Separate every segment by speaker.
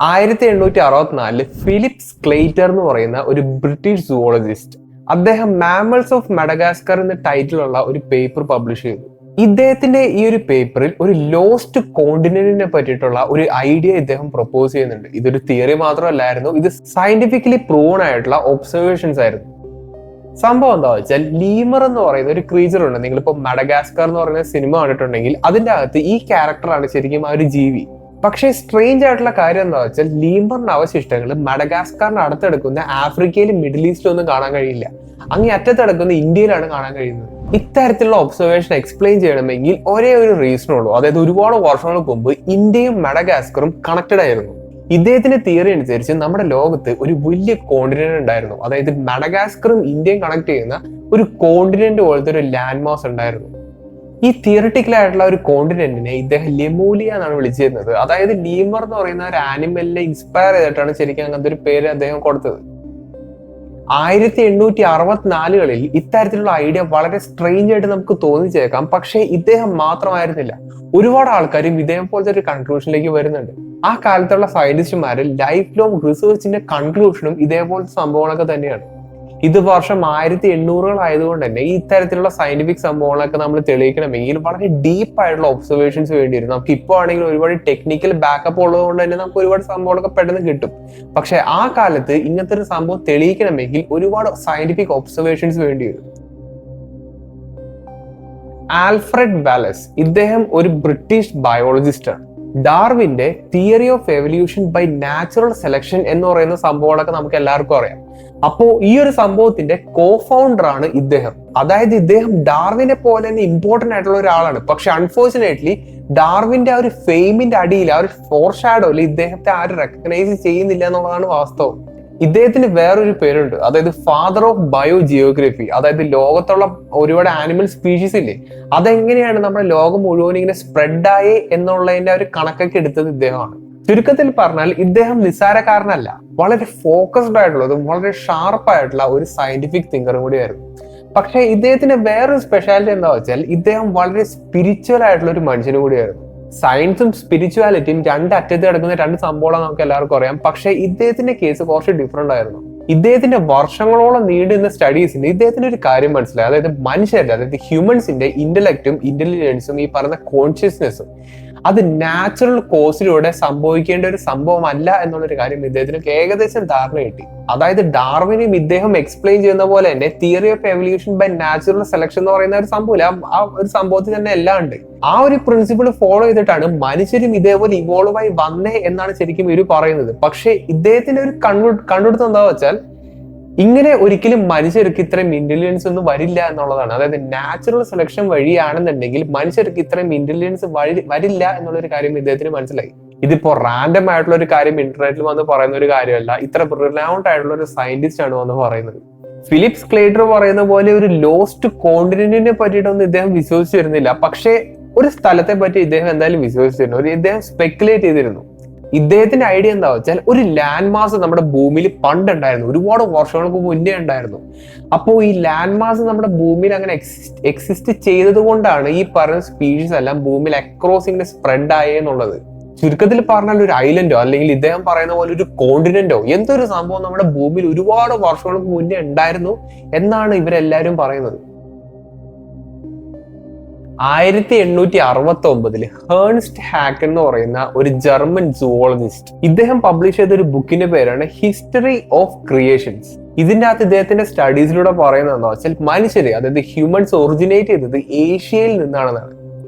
Speaker 1: 1864 Philips ക്ലെയ്റ്റർ എന്ന് പറയുന്ന ഒരു ബ്രിട്ടീഷ് സുവോളജിസ്റ്റ് അദ്ദേഹം മാമൽസ് ഓഫ് മഡഗാസ്കർ എന്ന ടൈറ്റിലുള്ള ഒരു പേപ്പർ പബ്ലിഷ് ചെയ്തു. ഇദ്ദേഹത്തിന്റെ ഈ ഒരു പേപ്പറിൽ ഒരു ലോസ്റ്റ് കോണ്ടിനെന്റിനെ പറ്റിയിട്ടുള്ള ഒരു ഐഡിയ ഇദ്ദേഹം പ്രൊപ്പോസ് ചെയ്യുന്നുണ്ട്. ഇതൊരു തിയറി മാത്രമല്ലായിരുന്നു, ഇത് സയന്റിഫിക്കലി പ്രൂവൺ ആയിട്ടുള്ള ഒബ്സർവേഷൻസ് ആയിരുന്നു. സംഭവം എന്താ വെച്ചാൽ, ലീമർ എന്ന് പറയുന്ന ഒരു ക്രീച്ചർ ഉണ്ട്. നിങ്ങളിപ്പോ മഡഗാസ്കർ എന്ന് പറയുന്ന സിനിമ കണ്ടിട്ടുണ്ടെങ്കിൽ അതിന്റെ അകത്ത് ഈ ക്യാരക്ടറാണ് ശരിക്കും ആ ഒരു ജീവി. പക്ഷേ സ്ട്രേഞ്ച് ആയിട്ടുള്ള കാര്യം എന്താ വെച്ചാൽ, ലീമറിന്റെ അവശിഷ്ടങ്ങൾ മഡഗാസ്കറിന്റെ അടുത്തെടുക്കുന്ന ആഫ്രിക്കയിലും മിഡിൽ ഈസ്റ്റിലും ഒന്നും കാണാൻ കഴിയില്ല. അങ്ങേ അറ്റത്തെടുക്കുന്ന ഇന്ത്യയിലാണ് കാണാൻ കഴിയുന്നത്. ഇത്തരത്തിലുള്ള ഒബ്സർവേഷൻ എക്സ്പ്ലെയിൻ ചെയ്യണമെങ്കിൽ ഒരേ ഒരു റീസൺ ഉള്ളൂ. അതായത് ഒരുപാട് വർഷങ്ങൾക്ക് മുമ്പ് ഇന്ത്യയും മഡഗാസ്കറും കണക്റ്റഡ് ആയിരുന്നു. ഇദ്ദേഹത്തിന്റെ തിയറി അനുസരിച്ച് നമ്മുടെ ലോകത്ത് ഒരു വലിയ കോണ്ടിനെന്റ് ഉണ്ടായിരുന്നു. അതായത് മഡഗാസ്കറും ഇന്ത്യയും കണക്ട് ചെയ്യുന്ന ഒരു കോണ്ടിനെന്റ് പോലത്തെ ഒരു ലാൻഡ് മാസ് ഉണ്ടായിരുന്നു. ഈ തിയറിറ്റിക്കൽ ആയിട്ടുള്ള ഒരു കോണ്ടിനെന്റിനെ ഇദ്ദേഹം ലെമൂലിയ എന്നാണ് വിളിച്ചിരുന്നത്. അതായത് ലീമർ എന്ന് പറയുന്ന ഒരു ആനിമലിനെ ഇൻസ്പയർ ചെയ്തിട്ടാണ് ശരിക്കും അങ്ങനത്തെ ഒരു പേര് അദ്ദേഹം കൊടുത്തത്. 1864 ഇത്തരത്തിലുള്ള ഐഡിയ വളരെ സ്ട്രെയിഞ്ച് ആയിട്ട് നമുക്ക് തോന്നിച്ചേക്കാം. പക്ഷേ ഇദ്ദേഹം മാത്രമായിരുന്നില്ല, ഒരുപാട് ആൾക്കാരും ഇദ്ദേഹം പോലത്തെ ഒരു കൺക്ലൂഷനിലേക്ക് വരുന്നുണ്ട്. ആ കാലത്തുള്ള സയന്റിസ്റ്റുമാര് ലൈഫ് ലോങ് റിസർച്ചിന്റെ കൺക്ലൂഷനും ഇതേപോലത്തെ സംഭവങ്ങളൊക്കെ തന്നെയാണ്. ഇത് വർഷം 1800 ആയതുകൊണ്ട് തന്നെ ഈ ഇത്തരത്തിലുള്ള സയന്റിഫിക് സംഭവങ്ങളൊക്കെ നമ്മൾ തെളിയിക്കണമെങ്കിൽ വളരെ ഡീപ്പ് ആയിട്ടുള്ള ഒബ്സർവേഷൻസ് വേണ്ടി വരും. നമുക്ക് ഇപ്പോൾ ആണെങ്കിൽ ഒരുപാട് ടെക്നിക്കൽ ബാക്കപ്പ് ഉള്ളതുകൊണ്ട് തന്നെ നമുക്ക് ഒരുപാട് സംഭവങ്ങളൊക്കെ പെട്ടെന്ന് കിട്ടും. പക്ഷെ ആ കാലത്ത് ഇങ്ങനത്തെ ഒരു സംഭവം തെളിയിക്കണമെങ്കിൽ ഒരുപാട് സയന്റിഫിക് ഒബ്സർവേഷൻസ് വേണ്ടി വരും. ആൽഫ്രഡ് വാലസ് ഇദ്ദേഹം ഒരു ബ്രിട്ടീഷ് ബയോളജിസ്റ്റ് ആണ്. ഡാർവിന്റെ theory of evolution by natural selection എന്ന് പറയുന്ന സംഭവങ്ങളൊക്കെ നമുക്ക് എല്ലാവർക്കും അറിയാം. അപ്പോ ഈ ഒരു സംഭവത്തിന്റെ കോ ഫൗണ്ടർ ആണ് ഇദ്ദേഹം. അതായത് ഇദ്ദേഹം ഡാർവിനെ പോലെ തന്നെ ഇമ്പോർട്ടന്റ് ആയിട്ടുള്ള ഒരാളാണ്. പക്ഷെ അൺഫോർച്ചുനേറ്റ്ലി ഡാർവിന്റെ ആ ഒരു ഫെയിമിന്റെ അടിയിൽ, ആ ഒരു ഫോർ ഷാഡോയിൽ ഇദ്ദേഹത്തെ ആരും റെക്കഗ്നൈസ് ചെയ്യുന്നില്ല എന്നുള്ളതാണ് വാസ്തവം. ഇദ്ദേഹത്തിന് വേറൊരു പേരുണ്ട്, അതായത് ഫാദർ ഓഫ് ബയോ ജിയോഗ്രഫി. അതായത് ലോകത്തുള്ള ഒരുപാട് ആനിമൽ സ്പീഷീസ് ഇല്ലേ, അതെങ്ങനെയാണ് നമ്മുടെ ലോകം മുഴുവൻ ഇങ്ങനെ സ്പ്രെഡായി എന്നുള്ളതിന്റെ ഒരു കണക്കൊക്കെ എടുത്തത് ഇദ്ദേഹമാണ്. ചുരുക്കത്തിൽ പറഞ്ഞാൽ ഇദ്ദേഹം നിസ്സാരക്കാരനല്ല, വളരെ ഫോക്കസ്ഡ് ആയിട്ടുള്ളതും വളരെ ഷാർപ്പായിട്ടുള്ള ഒരു സയന്റിഫിക് തിങ്കറും കൂടിയായിരുന്നു. പക്ഷെ ഇദ്ദേഹത്തിന്റെ വേറൊരു സ്പെഷ്യാലിറ്റി എന്താ വെച്ചാൽ, ഇദ്ദേഹം വളരെ സ്പിരിച്വൽ ആയിട്ടുള്ള ഒരു മനുഷ്യനും കൂടിയായിരുന്നു. സയൻസും സ്പിരിച്വാലിറ്റിയും രണ്ടറ്റത്ത് കിടക്കുന്ന രണ്ട് സംഭവങ്ങളാണ് നമുക്ക് എല്ലാവർക്കും അറിയാം. പക്ഷെ ഇദ്ദേഹത്തിന്റെ കേസ് കുറച്ച് ഡിഫറെന്റ് ആയിരുന്നു. ഇദ്ദേഹത്തിന്റെ വർഷങ്ങളോളം നീണ്ടുന്ന സ്റ്റഡീസിന് ഇദ്ദേഹത്തിന്റെ ഒരു കാര്യം മനസ്സിലായി. അതായത് മനുഷ്യരുടെ, അതായത് ഹ്യൂമൻസിന്റെ ഇന്റലക്റ്റും ഇന്റലിജൻസും ഈ പറഞ്ഞ കോൺഷ്യസ്നെസ്സും അത് നാച്ചുറൽ കോഴ്സിലൂടെ സംഭവിക്കേണ്ട ഒരു സംഭവമല്ല എന്നുള്ളൊരു കാര്യം ഇദ്ദേഹത്തിന് ഏകദേശം ധാരണ കിട്ടി. അതായത് ഡാർവിനും ഇദ്ദേഹം എക്സ്പ്ലെയിൻ ചെയ്യുന്ന പോലെ തന്നെ theory of evolution by natural selection എന്ന് പറയുന്ന ഒരു സംഭവം, ആ ഒരു സംഭവത്തിൽ തന്നെ എല്ലാം ഉണ്ട്. ആ ഒരു പ്രിൻസിപ്പിൾ ഫോളോ ചെയ്തിട്ടാണ് മനുഷ്യരും ഇതേപോലെ ഇവോൾവ് ആയി വന്നേ എന്നാണ് ശരിക്കും ഇവർ പറയുന്നത്. പക്ഷെ ഇദ്ദേഹത്തിന്റെ ഒരു കണ്ടുപിടുത്തം എന്താ വെച്ചാൽ, ഇങ്ങനെ ഒരിക്കലും മനുഷ്യർക്ക് ഇത്രയും ഇന്റലിജൻസ് ഒന്നും വരില്ല എന്നുള്ളതാണ്. അതായത് നാച്ചുറൽ സെലക്ഷൻ വഴിയാണെന്നുണ്ടെങ്കിൽ മനുഷ്യർക്ക് ഇത്രയും ഇന്റലിജൻസ് വരില്ല എന്നുള്ളൊരു കാര്യം ഇദ്ദേഹത്തിന് മനസ്സിലായി. ഇതിപ്പോ റാൻഡം ആയിട്ടുള്ള ഒരു കാര്യം ഇന്റർനെറ്റിൽ വന്ന് പറയുന്ന ഒരു കാര്യമല്ല, ഇത്ര റിനൗണ്ട് ആയിട്ടുള്ള ഒരു സയന്റിസ്റ്റ് ആണ് വന്ന് പറയുന്നത്. ഫിലിപ്സ് ക്ലെയ്റ്റർ പറയുന്ന പോലെ ഒരു ലോസ്റ്റ് കോണ്ടിനെന്റിനെ പറ്റിയിട്ടൊന്നും ഇദ്ദേഹം വിശ്വസിച്ചിരുന്നില്ല. പക്ഷേ ഒരു സ്ഥലത്തെ പറ്റി ഇദ്ദേഹം എന്തായാലും വിശ്വസിച്ചിരുന്നു, ഇദ്ദേഹം സ്പെക്കുലേറ്റ് ചെയ്തിരുന്നു. ഇദ്ദേഹത്തിന്റെ ഐഡിയ എന്താ വെച്ചാൽ, ഒരു ലാൻഡ് മാസ് നമ്മുടെ ഭൂമിയിൽ പണ്ടുണ്ടായിരുന്നു, ഒരുപാട് വർഷങ്ങൾക്ക് മുന്നേ ഉണ്ടായിരുന്നു. അപ്പോൾ ഈ ലാൻഡ് മാസ് നമ്മുടെ ഭൂമിയിൽ അങ്ങനെ എക്സിസ്റ്റ് ചെയ്തത് കൊണ്ടാണ് ഈ പറയുന്ന സ്പീഷീസ് എല്ലാം ഭൂമിയിൽ അക്രോസ് ഇങ്ങനെ സ്പ്രെഡ് ആയേ എന്നുള്ളത്. ചുരുക്കത്തിൽ പറഞ്ഞാൽ ഒരു ഐലൻഡോ അല്ലെങ്കിൽ ഇദ്ദേഹം പറയുന്ന പോലെ ഒരു കോണ്ടിനെന്റോ എന്തൊരു സംഭവം നമ്മുടെ ഭൂമിയിൽ ഒരുപാട് വർഷങ്ങൾക്ക് മുന്നേ ഉണ്ടായിരുന്നു എന്നാണ് ഇവരെല്ലാരും പറയുന്നത്. 1869 ഹേൺസ്റ്റ് ഹാക്കൻ എന്ന് പറയുന്ന ഒരു ജർമ്മൻ സുവോളജിസ്റ്റ് ഇദ്ദേഹം പബ്ലിഷ് ചെയ്ത ഒരു ബുക്കിന്റെ പേരാണ് ഹിസ്റ്ററി ഓഫ് ക്രിയേഷൻസ്. ഇതിന്റെ അകത്ത് ഇദ്ദേഹത്തിന്റെ സ്റ്റഡീസിലൂടെ പറയുന്നത് എന്താ വെച്ചാൽ, മനുഷ്യര്, അതായത് ഹ്യൂമൻസ് ഒറിജിനേറ്റ് ചെയ്തത് ഏഷ്യയിൽ നിന്നാണെന്നാണ്.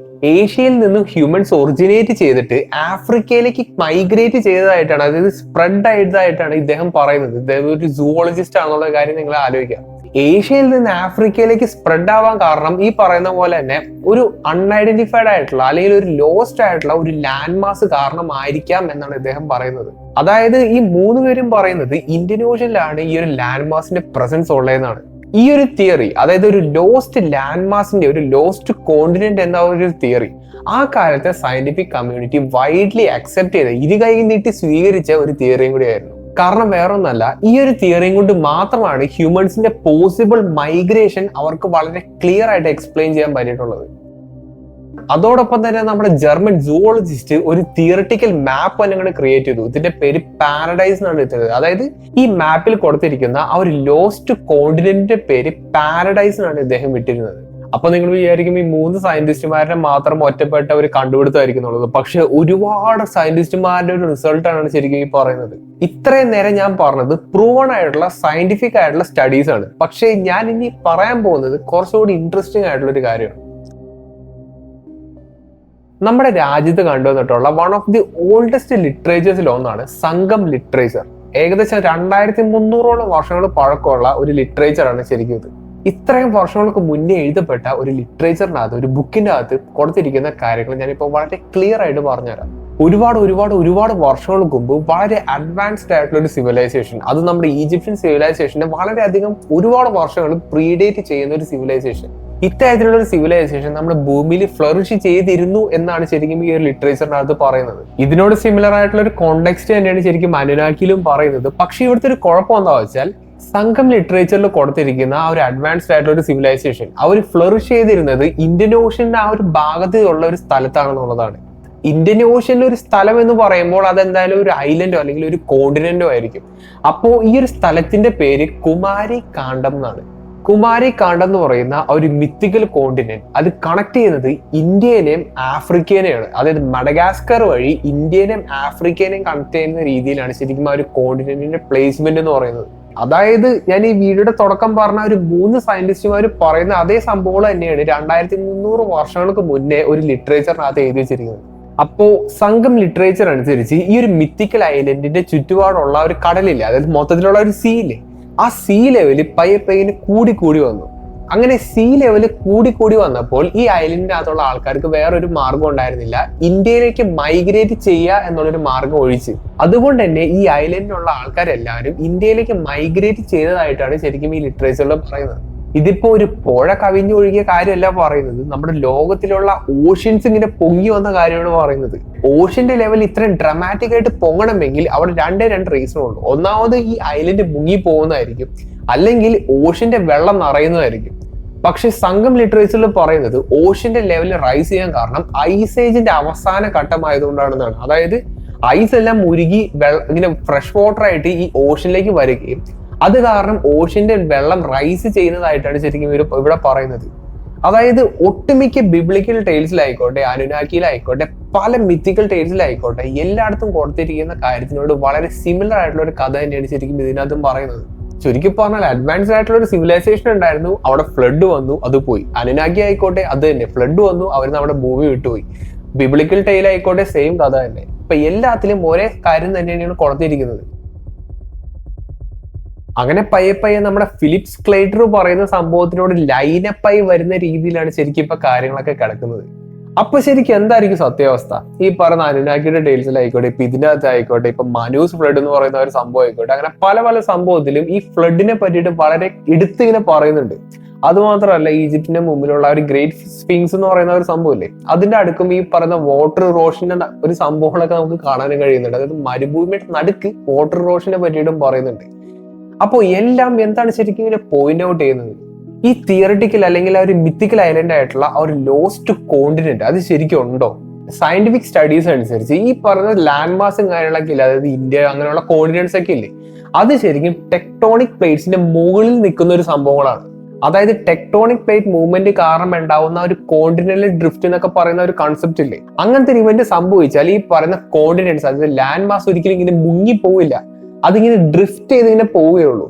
Speaker 1: ഏഷ്യയിൽ നിന്നും ഹ്യൂമൻസ് ഒറിജിനേറ്റ് ചെയ്തിട്ട് ആഫ്രിക്കയിലേക്ക് മൈഗ്രേറ്റ് ചെയ്തതായിട്ടാണ്, അതായത് സ്പ്രെഡ് ആയതായിട്ടാണ് ഇദ്ദേഹം പറയുന്നത്. ഇദ്ദേഹം ഒരു സുവോളജിസ്റ്റ് ആണെന്നുള്ള കാര്യം നിങ്ങൾ ആലോചിക്കുക. ഏഷ്യയിൽ നിന്ന് ആഫ്രിക്കയിലേക്ക് സ്പ്രെഡ് ആവാൻ കാരണം ഈ പറയുന്ന പോലെ തന്നെ ഒരു അൺഐഡന്റിഫൈഡ് ആയിട്ടുള്ള അല്ലെങ്കിൽ ഒരു ലോസ്റ്റ് ആയിട്ടുള്ള ഒരു ലാൻഡ് മാസ് കാരണമായിരിക്കാം എന്നാണ് ഇദ്ദേഹം പറയുന്നത്. അതായത് ഈ മൂന്ന് പേരും പറയുന്നത് ഇന്ത്യൻ ഓഷ്യനിലാണ് ഈ ഒരു ലാൻഡ് മാസിന്റെ പ്രസൻസ് ഉള്ളതെന്നാണ്. ഈ ഒരു തിയറി, അതായത് ഒരു ലോസ്റ്റ് ലാൻഡ് മാസിന്റെ, ഒരു ലോസ്റ്റ് കോണ്ടിനെന്റ് എന്ന ഒരു തിയറി ആ കാലത്തെ സയന്റിഫിക് കമ്മ്യൂണിറ്റി വൈഡ്ലി അക്സെപ്റ്റ് ചെയ്ത, ഇരുകൈ നീട്ടി സ്വീകരിച്ച ഒരു തിയറിയും കൂടിയായിരുന്നു. കാരണം വേറൊന്നല്ല, ഈ ഒരു തിയറിയും കൊണ്ട് മാത്രമാണ് ഹ്യൂമൻസിന്റെ പോസിബിൾ മൈഗ്രേഷൻ അവർക്ക് വളരെ ക്ലിയർ ആയിട്ട് എക്സ്പ്ലെയിൻ ചെയ്യാൻ പറ്റിയിട്ടുള്ളത്. അതോടൊപ്പം തന്നെ നമ്മുടെ ജർമ്മൻ സൂവോളജിസ്റ്റ് ഒരു തിയറിറ്റിക്കൽ മാപ്പ് തന്നെ ക്രിയേറ്റ് ചെയ്തു. ഇതിന്റെ പേര് പാരഡൈസ് എന്നാണ് എടുത്തത്. അതായത് ഈ മാപ്പിൽ കൊടുത്തിരിക്കുന്ന ആ ഒരു ലോസ്റ്റ് കോണ്ടിനെന്റിന്റെ പേര് പാരഡൈസ് എന്നാണ് ഇദ്ദേഹം ഇട്ടിരുന്നത്. അപ്പൊ നിങ്ങൾ വിചാരിക്കും ഈ 3 സയന്റിസ്റ്റുമാരുടെ മാത്രം ഒറ്റപ്പെട്ട ഒരു കണ്ടുപിടുത്തമായിരിക്കുന്നുള്ളത്. പക്ഷെ ഒരുപാട് സയന്റിസ്റ്റുമാരുടെ ഒരു റിസൾട്ടാണ് ശരിക്കും ഈ പറയുന്നത്. ഇത്രയും നേരം ഞാൻ പറഞ്ഞത് പ്രൂവൺ ആയിട്ടുള്ള സയന്റിഫിക് ആയിട്ടുള്ള സ്റ്റഡീസ് ആണ്. പക്ഷെ ഞാൻ ഇനി പറയാൻ പോകുന്നത് കുറച്ചുകൂടി ഇൻട്രസ്റ്റിംഗ് ആയിട്ടുള്ള ഒരു കാര്യമാണ്. നമ്മുടെ രാജ്യത്ത് കണ്ടുവന്നിട്ടുള്ള വൺ ഓഫ് ദി ഓൾഡസ്റ്റ് ലിറ്ററേച്ചേഴ്സിൽ ഒന്നാണ് സംഘം ലിറ്ററേച്ചർ. ഏകദേശം 2300ഓളം വർഷങ്ങൾ പഴക്കമുള്ള ഒരു ലിറ്ററേച്ചറാണ് ശരിക്കും ഇത്. ഇത്രയും വർഷങ്ങൾക്ക് മുന്നേ എഴുതപ്പെട്ട ഒരു ലിറ്ററേച്ചറിനകത്ത്, ഒരു ബുക്കിന്റെ അകത്ത് കൊടുത്തിരിക്കുന്ന കാര്യങ്ങൾ ഞാനിപ്പോൾ വളരെ ക്ലിയർ ആയിട്ട് പറഞ്ഞുതരാം. ഒരുപാട് വർഷങ്ങൾക്ക് മുമ്പ് വളരെ അഡ്വാൻസ്ഡ് ആയിട്ടുള്ള ഒരു സിവിലൈസേഷൻ, അത് നമ്മുടെ ഈജിപ്ഷ്യൻ സിവിലൈസേഷനെ വളരെയധികം ഒരുപാട് വർഷങ്ങൾ പ്രീഡേറ്റ് ചെയ്യുന്ന ഒരു സിവിലൈസേഷൻ, ഇത്തരത്തിലുള്ള ഒരു സിവിലൈസേഷൻ നമ്മുടെ ഭൂമിയിൽ ഫ്ലറിഷ് ചെയ്തിരുന്നു എന്നാണ് ശരിക്കും ഈ ഒരു ലിറ്ററേച്ചറിനകത്ത് പറയുന്നത്. ഇതിനോട് സിമിലർ ആയിട്ടുള്ള ഒരു കോണ്ടെക്സ്റ്റ് തന്നെയാണ് ശരിക്കും അനുനാക്കിലും പറയുന്നത്. പക്ഷെ ഇവിടുത്തെ ഒരു കുഴപ്പം എന്താ വെച്ചാൽ, സംഘം ലിറ്ററേച്ചറിൽ കൊടുത്തിരിക്കുന്ന ആ ഒരു അഡ്വാൻസ്ഡ് ആയിട്ടുള്ള ഒരു സിവിലൈസേഷൻ അവർ ഫ്ലറിഷ് ചെയ്തിരുന്നത് ഇന്ത്യൻ ഓഷ്യന്റെ ആ ഒരു ഭാഗത്തുള്ള ഒരു സ്ഥലത്താണെന്നുള്ളതാണ്. ഇന്ത്യൻ ഓഷ്യനിലെ ഒരു സ്ഥലം എന്ന് പറയുമ്പോൾ അതെന്തായാലും ഒരു ഐലൻഡോ അല്ലെങ്കിൽ ഒരു കോണ്ടിനെന്റോ ആയിരിക്കും. അപ്പോ ഈ ഒരു സ്ഥലത്തിന്റെ പേര് കുമാരി കാണ്ഡം എന്നാണ്. കുമാരി കാണ്ഡം എന്ന് പറയുന്ന ഒരു മിത്തിക്കൽ കോണ്ടിനെന്റ് അത് കണക്ട് ചെയ്യുന്നത് ഇന്ത്യനെയും ആഫ്രിക്കനെയാണ്. അതായത് മഡഗാസ്കർ വഴി ഇന്ത്യനെയും ആഫ്രിക്കനെയും കണക്ട് ചെയ്യുന്ന രീതിയിലാണ് ശരിക്കും ആ ഒരു കോണ്ടിനെന്റിന്റെ പ്ലേസ്മെന്റ് എന്ന് പറയുന്നത്. അതായത് ഞാൻ ഈ വീഡിയോയുടെ തുടക്കം പറഞ്ഞ ഒരു 3 സയന്റിസ്റ്റുമാർ പറയുന്ന അതേ സംഭവം തന്നെയാണ് 2300 വർഷങ്ങൾക്ക് മുന്നേ ഒരു ലിറ്ററേച്ചറിനകത്ത് എഴുതി വെച്ചിരിക്കുന്നത്. അപ്പോ സംഘം ലിറ്ററേച്ചർ അനുസരിച്ച് ഈ ഒരു മിത്തിക്കൽ ഐലൻഡിന്റെ ചുറ്റുപാടുള്ള ഒരു കടലില്ലേ, അതായത് മൊത്തത്തിലുള്ള ഒരു സീയില്ലേ, ആ സീ ലെവല് പയ്യെ കൂടി വന്നു. അങ്ങനെ സീ ലെവല് കൂടി വന്നപ്പോൾ ഈ ഐലൻഡിനകത്തുള്ള ആൾക്കാർക്ക് വേറൊരു മാർഗം ഉണ്ടായിരുന്നില്ല ഇന്ത്യയിലേക്ക് മൈഗ്രേറ്റ് ചെയ്യുക എന്നുള്ളൊരു മാർഗം ഒഴിച്ച്. അതുകൊണ്ട് തന്നെ ഈ ഐലൻഡിലുള്ള ആൾക്കാരെല്ലാവരും ഇന്ത്യയിലേക്ക് മൈഗ്രേറ്റ് ചെയ്തതായിട്ടാണ് ശരിക്കും ഈ ലിറ്ററേച്ചറിൽ പറയുന്നത്. ഇതിപ്പോ ഒരു പുഴ കവിഞ്ഞൊഴുകിയ കാര്യമല്ല പറയുന്നത്, നമ്മുടെ ലോകത്തിലുള്ള ഓഷ്യൻസ് ഇങ്ങനെ പൊങ്ങി വന്ന കാര്യമാണ് പറയുന്നത്. ഓഷ്യന്റെ ലെവൽ ഇത്രയും ഡ്രമാറ്റിക് ആയിട്ട് പൊങ്ങണമെങ്കിൽ അവിടെ രണ്ട് റീസൺ ഉണ്ട്. ഒന്നാമത് ഈ ഐലൻഡ് മുങ്ങി പോകുന്നതായിരിക്കും, അല്ലെങ്കിൽ ഓഷ്യന്റെ വെള്ളം നിറയുന്നതായിരിക്കും. പക്ഷെ സംഘം ലിറ്ററേച്ചറിൽ പറയുന്നത് ഓഷ്യന്റെ ലെവലിൽ റൈസ് ചെയ്യാൻ കാരണം ഐസ് ഏജിന്റെ അവസാന ഘട്ടമായതുകൊണ്ടാണെന്നാണ്. അതായത് ഐസ് എല്ലാം ഉരുകി ഇങ്ങനെ ഫ്രഷ് വാട്ടർ ആയിട്ട് ഈ ഓഷ്യനിലേക്ക് വരികയും അത് കാരണം ഓഷ്യന്റെ വെള്ളം റൈസ് ചെയ്യുന്നതായിട്ടാണ് ശരിക്കും ഇവിടെ പറയുന്നത്. അതായത് ഒട്ടുമിക്ക ബിബ്ലിക്കൽ ടേൽസിലായിക്കോട്ടെ, അനുനാക്കിയിലായിക്കോട്ടെ, പല മിത്തിക്കൽ ടേൽസിലായിക്കോട്ടെ, എല്ലായിടത്തും കൊടുത്തിരിക്കുന്ന കാര്യത്തിനോട് വളരെ സിമിലർ ആയിട്ടുള്ള ഒരു കഥ തന്നെയാണ് ശരിക്കും ഇതിനകത്തും പറയുന്നത്. ചുരുക്കി പറഞ്ഞാൽ അഡ്വാൻസ്ഡ് ആയിട്ടുള്ള ഒരു സിവിലൈസേഷൻ ഉണ്ടായിരുന്നു, അവിടെ ഫ്ലഡ് വന്നു, അത് പോയി. അനുനാക്കി ആയിക്കോട്ടെ അത് തന്നെ, ഫ്ലഡ് വന്നു, അവർ നമ്മുടെ ഭൂമി വിട്ടുപോയി. ബിബ്ലിക്കൽ ടേൽ ആയിക്കോട്ടെ സെയിം കഥ തന്നെ. ഇപ്പൊ എല്ലാത്തിലും ഒരേ കാര്യം തന്നെയാണ് കൊടുത്തിരിക്കുന്നത്. അങ്ങനെ പയ്യെ നമ്മുടെ ഫിലിപ്സ് ക്ലേറ്റർ പറയുന്ന സംഭവത്തിനോട് ലൈനപ്പായി വരുന്ന രീതിയിലാണ് ശരിക്കും ഇപ്പൊ കാര്യങ്ങളൊക്കെ കിടക്കുന്നത്. അപ്പൊ ശരിക്കും എന്തായിരിക്കും സത്യാവസ്ഥ? ഈ പറയുന്ന അനുനാക്കിയുടെ ടേൽസിലായിക്കോട്ടെ, ഇപ്പൊ ഇതിന്റെ അകത്തായിക്കോട്ടെ, ഇപ്പൊ മനൂസ് ഫ്ലഡ് എന്ന് പറയുന്ന ഒരു സംഭവം ആയിക്കോട്ടെ, അങ്ങനെ പല സംഭവത്തിലും ഈ ഫ്ലഡിനെ പറ്റിയിട്ട് വളരെ എടുത്തിങ്ങനെ പറയുന്നുണ്ട്. അതുമാത്രമല്ല, ഈജിപ്തിന്റെ മുമ്പിലുള്ള ഒരു ഗ്രേറ്റ് സ്ഫിങ്സ് എന്ന് പറയുന്ന ഒരു സംഭവമില്ലേ, അതിന്റെ അടുക്കും ഈ പറയുന്ന വാട്ടർ റോഷന്റെ ഒരു സംഭവങ്ങളൊക്കെ നമുക്ക് കാണാനും കഴിയുന്നുണ്ട്. അതായത് മരുഭൂമിയുടെ നടുക്ക് വാട്ടർ റോഷനെ പറ്റിയിട്ടും പറയുന്നുണ്ട്. അപ്പോൾ എല്ലാം എന്താണ് ശരിക്കും ഇങ്ങനെ പോയിന്റ് ഔട്ട് ചെയ്യുന്നത്, ഈ തിയറിറ്റിക്കൽ അല്ലെങ്കിൽ ആ ഒരു മിത്തിക്കൽ ഐലൻഡ് ആയിട്ടുള്ള ആ ഒരു ലോസ്റ്റ് കോണ്ടിനെന്റ് അത് ശരിക്കും ഉണ്ടോ? സയന്റിഫിക് സ്റ്റഡീസ് അനുസരിച്ച് ഈ പറഞ്ഞ ലാൻഡ് മാസും കാര്യങ്ങളൊക്കെ ഇല്ല, അതായത് ഇന്ത്യ അങ്ങനെയുള്ള കോണ്ടിനെന്റ്സ് ഒക്കെ ഇല്ലേ, അത് ശരിക്കും ടെക്ടോണിക് പ്ലേറ്റ്സിന്റെ മുകളിൽ നിൽക്കുന്ന ഒരു സംഭവങ്ങളാണ്. അതായത് ടെക്ടോണിക് പ്ലേറ്റ് മൂവ്മെന്റ് കാരണം ഉണ്ടാവുന്ന ഒരു കോണ്ടിനെന്റൽ ഡ്രിഫ്റ്റ് എന്നൊക്കെ പറയുന്ന ഒരു കൺസെപ്റ്റ് ഇല്ലേ, അങ്ങനത്തെ ഒരു ഇവന്റ് സംഭവിച്ചാൽ ഈ പറയുന്ന കോണ്ടിനെന്റ്സ്, അതായത് ലാൻഡ് മാസ് ഒരിക്കലും ഇങ്ങനെ മുങ്ങിപ്പോവില്ല, അതിങ്ങനെ ഡ്രിഫ്റ്റ് ചെയ്ത് ഇങ്ങനെ പോവുകയുള്ളൂ.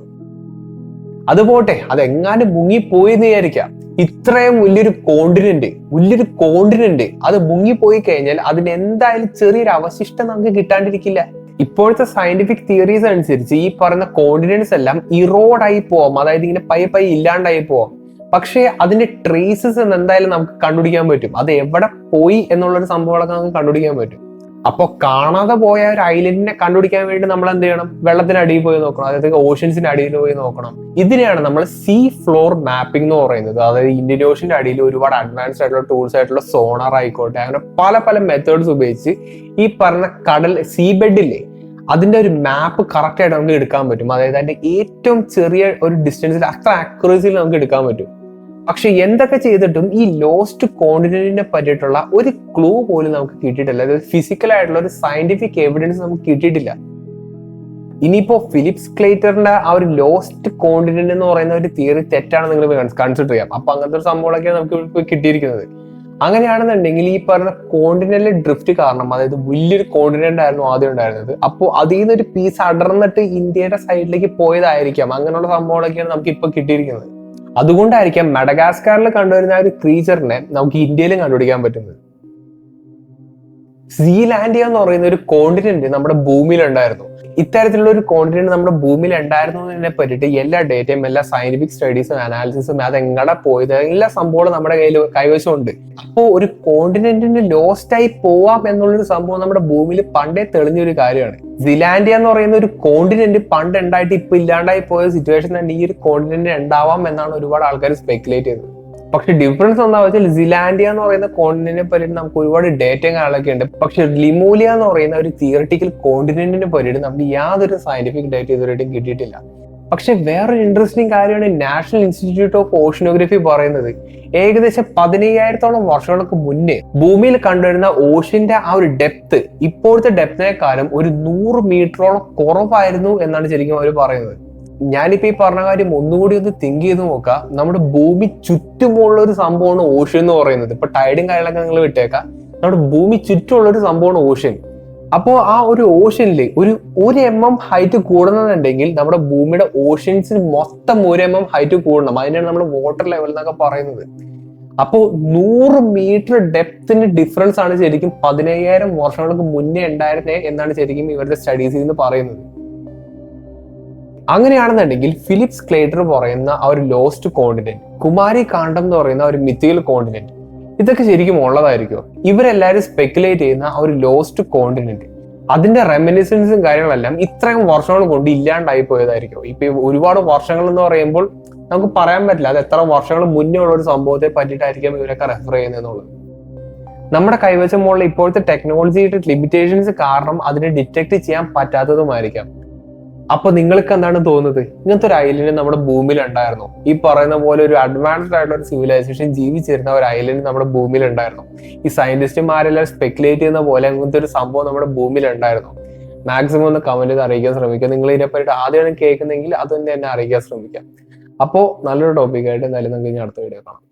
Speaker 1: അതുപോട്ടെ, അതെങ്ങാനും മുങ്ങിപ്പോയെന്ന് വിചാരിക്കാം, ഇത്രയും വലിയൊരു കോണ്ടിനെന്റ് അത് മുങ്ങിപ്പോയി കഴിഞ്ഞാൽ അതിന് എന്തായാലും ചെറിയൊരു അവശിഷ്ടം നമുക്ക് കിട്ടാണ്ടിരിക്കില്ല. ഇപ്പോഴത്തെ സയന്റിഫിക് തിയറീസ് അനുസരിച്ച് ഈ പറയുന്ന കോണ്ടിനെന്റ്സ് എല്ലാം ഇറോഡായി പോവാം, അതായത് ഇങ്ങനെ പയ്യെ ഇല്ലാണ്ടായി പോവാം. പക്ഷേ അതിന്റെ ട്രേസസ് എന്തായാലും നമുക്ക് കണ്ടുപിടിക്കാൻ പറ്റും, അത് എവിടെ പോയി എന്നുള്ളൊരു സംഭവങ്ങളൊക്കെ നമുക്ക് കണ്ടുപിടിക്കാൻ പറ്റും. അപ്പൊ കാണാതെ പോയ ഒരു ഐലൻഡിനെ കണ്ടുപിടിക്കാൻ വേണ്ടി നമ്മൾ എന്ത് ചെയ്യണം? വെള്ളത്തിനടിയിൽ പോയി നോക്കണം, അതായത് ഓഷ്യൻസിന്റെ അടിയിൽ പോയി നോക്കണം. ഇതിനെയാണ് നമ്മൾ സീ ഫ്ലോർ മാപ്പിംഗ് എന്ന് പറയുന്നത്. അതായത് ഇന്ത്യൻ ഓഷ്യന്റെ അടിയിൽ ഒരുപാട് അഡ്വാൻസ്ഡ് ആയിട്ടുള്ള ടൂൾസ് ആയിട്ടുള്ള സോണാർ ആയിക്കോട്ടെ, അങ്ങനെ പല മെത്തേഡ്സ് ഉപയോഗിച്ച് ഈ പറഞ്ഞ കടൽ സീ ബെഡില്ലേ അതിന്റെ ഒരു മാപ്പ് കറക്റ്റ് ആയിട്ട് നമുക്ക് എടുക്കാൻ പറ്റും. അതായത് അതിന്റെ ഏറ്റവും ചെറിയ ഒരു ഡിസ്റ്റൻസിൽ അത്ര ആക്യുറസിയിൽ നമുക്ക് എടുക്കാൻ പറ്റും. പക്ഷെ എന്തൊക്കെ ചെയ്തിട്ടും ഈ ലോസ്റ്റ് കോണ്ടിനെന്റിനെ പറ്റിയിട്ടുള്ള ഒരു ക്ലൂ പോലും നമുക്ക് കിട്ടിയിട്ടില്ല. അതായത് ഫിസിക്കൽ ആയിട്ടുള്ള ഒരു സയന്റിഫിക് എവിഡൻസ് നമുക്ക് കിട്ടിയിട്ടില്ല. ഇനിയിപ്പോ ഫിലിപ്സ് ക്ലേറ്ററിന്റെ ആ ഒരു ലോസ്റ്റ് കോണ്ടിനെന്റ് എന്ന് പറയുന്ന ഒരു തിയറി തെറ്റാണ് നിങ്ങൾ കൺസിഡർ ചെയ്യാം. അപ്പൊ അങ്ങനത്തെ ഒരു സംഭവങ്ങളൊക്കെയാണ് നമുക്ക് ഇപ്പോൾ കിട്ടിയിരിക്കുന്നത്. അങ്ങനെയാണെന്നുണ്ടെങ്കിൽ ഈ പറഞ്ഞ കോണ്ടിനെന്റൽ ഡ്രിഫ്റ്റ് കാരണം, അതായത് വലിയൊരു കോണ്ടിനെന്റ് ആയിരുന്നു ആദ്യം ഉണ്ടായിരുന്നത്, അപ്പോൾ അതിൽ നിന്ന് ഒരു പീസ് അടർന്നിട്ട് ഇന്ത്യയുടെ സൈഡിലേക്ക് പോയതായിരിക്കാം. അങ്ങനെയുള്ള സംഭവങ്ങളൊക്കെയാണ് നമുക്ക് ഇപ്പൊ കിട്ടിയിരിക്കുന്നത്. അതുകൊണ്ടായിരിക്കാം മഡഗാസ്കാറിൽ കണ്ടുവരുന്ന ഒരു ക്രീച്ചറിനെ നമുക്ക് ഇന്ത്യയിലും കണ്ടുപിടിക്കാൻ പറ്റുന്നത്. സീലാൻഡിയ എന്ന് പറയുന്ന ഒരു കോണ്ടിനെന്റ് നമ്മുടെ ഭൂമിയിൽ ഉണ്ടായിരുന്നു. ഇത്തരത്തിലുള്ള ഒരു കോണ്ടിനെന്റ് നമ്മുടെ ഭൂമിയിൽ ഉണ്ടായിരുന്നതിനെ പറ്റിയിട്ട് എല്ലാ ഡേറ്റയും, എല്ലാ സയന്റിഫിക് സ്റ്റഡീസും അനാലിസിസും അത് എങ്ങടെ പോയത്, എല്ലാ സംഭവവും നമ്മുടെ കൈവശമുണ്ട്. അപ്പോൾ ഒരു കോണ്ടിനെന്റിന് ലോസ്റ്റ് ആയി പോവാം എന്നുള്ളൊരു സംഭവം നമ്മുടെ ഭൂമിയിൽ പണ്ടേ തെളിഞ്ഞൊരു കാര്യമാണ്. സീലാൻഡിയ എന്ന് പറയുന്ന ഒരു കോണ്ടിനെന്റ് പണ്ട് ഉണ്ടായിട്ട് ഇപ്പൊ ഇല്ലാണ്ടായി പോയ സിറ്റുവേഷൻ തന്നെ ഈ ഒരു കോണ്ടിനെന്റ് ഉണ്ടാവാം എന്നാണ് ഒരുപാട് ആൾക്കാർ സ്പെക്കുലേറ്റ് ചെയ്തത്. പക്ഷെ ഡിഫറൻസ് എന്താ വെച്ചാൽ സീലാൻഡിയ എന്ന് പറയുന്ന കോണ്ടിനെന്റിനെ പറ്റിയിട്ട് നമുക്ക് ഒരുപാട് ഡേറ്റയും കാര്യങ്ങളൊക്കെ ഉണ്ട്. പക്ഷെ ലിമൂലിയ എന്ന് പറയുന്ന ഒരു തിയററ്റിക്കൽ കോണ്ടിനെന്റിനെ പറ്റിയിട്ട് നമുക്ക് യാതൊരു സയന്റിഫിക് ഡേറ്റ ഇതുവരെയായിട്ടും കിട്ടിയിട്ടില്ല. പക്ഷെ വേറൊരു ഇൻട്രസ്റ്റിംഗ് കാര്യമാണ് നാഷണൽ ഇൻസ്റ്റിറ്റ്യൂട്ട് ഓഫ് ഓഷ്യനോഗ്രഫി പറയുന്നത്. ഏകദേശം 15,000 വർഷങ്ങൾക്ക് മുന്നേ ഭൂമിയിൽ കണ്ടുവരുന്ന ഓഷ്യന്റെ ആ ഒരു ഡെപ്ത് ഇപ്പോഴത്തെ ഡെപ്തിനെക്കാളും ഒരു 100 മീറ്ററോളം കുറവായിരുന്നു എന്നാണ് ശരിക്കും അവർ പറയുന്നത്. ഞാനിപ്പോ ഈ പറഞ്ഞ കാര്യം ഒന്നുകൂടി ഒന്ന് തിങ്ക് ചെയ്ത് നോക്കാം. നമ്മുടെ ഭൂമി ചുറ്റുമുള്ള ഒരു സംഭവമാണ് ഓഷ്യൻ എന്ന് പറയുന്നത്. ഇപ്പൊ ടൈഡും കാര്യങ്ങളൊക്കെ നിങ്ങൾ വിട്ടേക്കാം, നമ്മുടെ ഭൂമി ചുറ്റുമുള്ള ഒരു സംഭവമാണ് ഓഷ്യൻ. അപ്പോൾ ആ ഒരു ഓഷ്യനിൽ ഒരു 1 ഹൈറ്റ് കൂടുന്നുണ്ടെങ്കിൽ നമ്മുടെ ഭൂമിയുടെ ഓഷ്യൻസിന് മൊത്തം 1 ഹൈറ്റ് കൂടണം. അതിനാണ് നമ്മൾ വാട്ടർ ലെവൽ എന്നൊക്കെ പറയുന്നത്. അപ്പോൾ 100 മീറ്റർ ഡെപ്തിന്റെ ഡിഫറൻസ് ആണ് ശരിക്കും 15,000 വർഷങ്ങൾക്ക് മുന്നേ ഉണ്ടായിരുന്നേ എന്നാണ് ശരിക്കും ഇവരുടെ സ്റ്റഡീസിൽ നിന്ന് പറയുന്നത്. അങ്ങനെയാണെന്നുണ്ടെങ്കിൽ ഫിലിപ്സ് ക്ലേറ്റർ പറയുന്ന ആ ഒരു ലോസ്റ്റ് കോണ്ടിനെന്റ്, കുമാരി കാണ്ഡം എന്ന് പറയുന്ന ഒരു മിത്തിക്കൽ കോണ്ടിനെന്റ്, ഇതൊക്കെ ശരിക്കും ഉള്ളതായിരിക്കും. ഇവരെല്ലാരും സ്പെക്കുലേറ്റ് ചെയ്യുന്ന ആ ഒരു ലോസ്റ്റ് കോണ്ടിനെന്റ്, അതിന്റെ റെമിനിസൻസും കാര്യങ്ങളെല്ലാം ഇത്രയും വർഷങ്ങൾ കൊണ്ട് ഇല്ലാണ്ടായി പോയതായിരിക്കും. ഇപ്പൊ ഒരുപാട് വർഷങ്ങൾ എന്ന് പറയുമ്പോൾ നമുക്ക് പറയാൻ പറ്റില്ല അത് എത്ര വർഷങ്ങൾ മുന്നേ ഉള്ള ഒരു സംഭവത്തെ പറ്റിയിട്ടായിരിക്കും ഇവരൊക്കെ റെഫർ ചെയ്യുന്നത്. നമ്മുടെ കൈവശമുള്ള ഇപ്പോഴത്തെ ടെക്നോളജിയുടെ ലിമിറ്റേഷൻസ് കാരണം അതിനെ ഡിറ്റക്ട് ചെയ്യാൻ പറ്റാത്തതുമായിരിക്കാം. അപ്പൊ നിങ്ങൾക്ക് എന്താണ് തോന്നുന്നത്? ഇങ്ങനത്തെ ഒരു ഐലൻഡ് നമ്മുടെ ഭൂമിയിൽ ഉണ്ടായിരുന്നു? ഈ പറയുന്ന പോലെ ഒരു അഡ്വാൻസ്ഡ് ആയിട്ടുള്ള ഒരു സിവിലൈസേഷൻ ജീവിച്ചിരുന്ന ഒരു ഐലൻഡ് നമ്മുടെ ഭൂമിയിൽ ഉണ്ടായിരുന്നു? ഈ സയന്റിസ്റ്റുമാരെല്ലാം സ്പെക്കുലേറ്റ് ചെയ്യുന്ന പോലെ അങ്ങനത്തെ ഒരു സംഭവം നമ്മുടെ ഭൂമിയിൽ ഉണ്ടായിരുന്നു? മാക്സിമം ഒന്ന് കമന്റ് ചെയ്ത് അറിയിക്കാൻ ശ്രമിക്കുക. നിങ്ങൾ ഇതിനെപ്പറ്റി ആദ്യമാണ് കേൾക്കുന്നെങ്കിൽ അത് തന്നെ എന്നെ അറിയിക്കാൻ ശ്രമിക്കാം. അപ്പോൾ നല്ലൊരു ടോപ്പിക്കായിട്ട് എന്തായാലും നമുക്ക് ഇനി അടുത്ത വീഡിയോ കാണാം.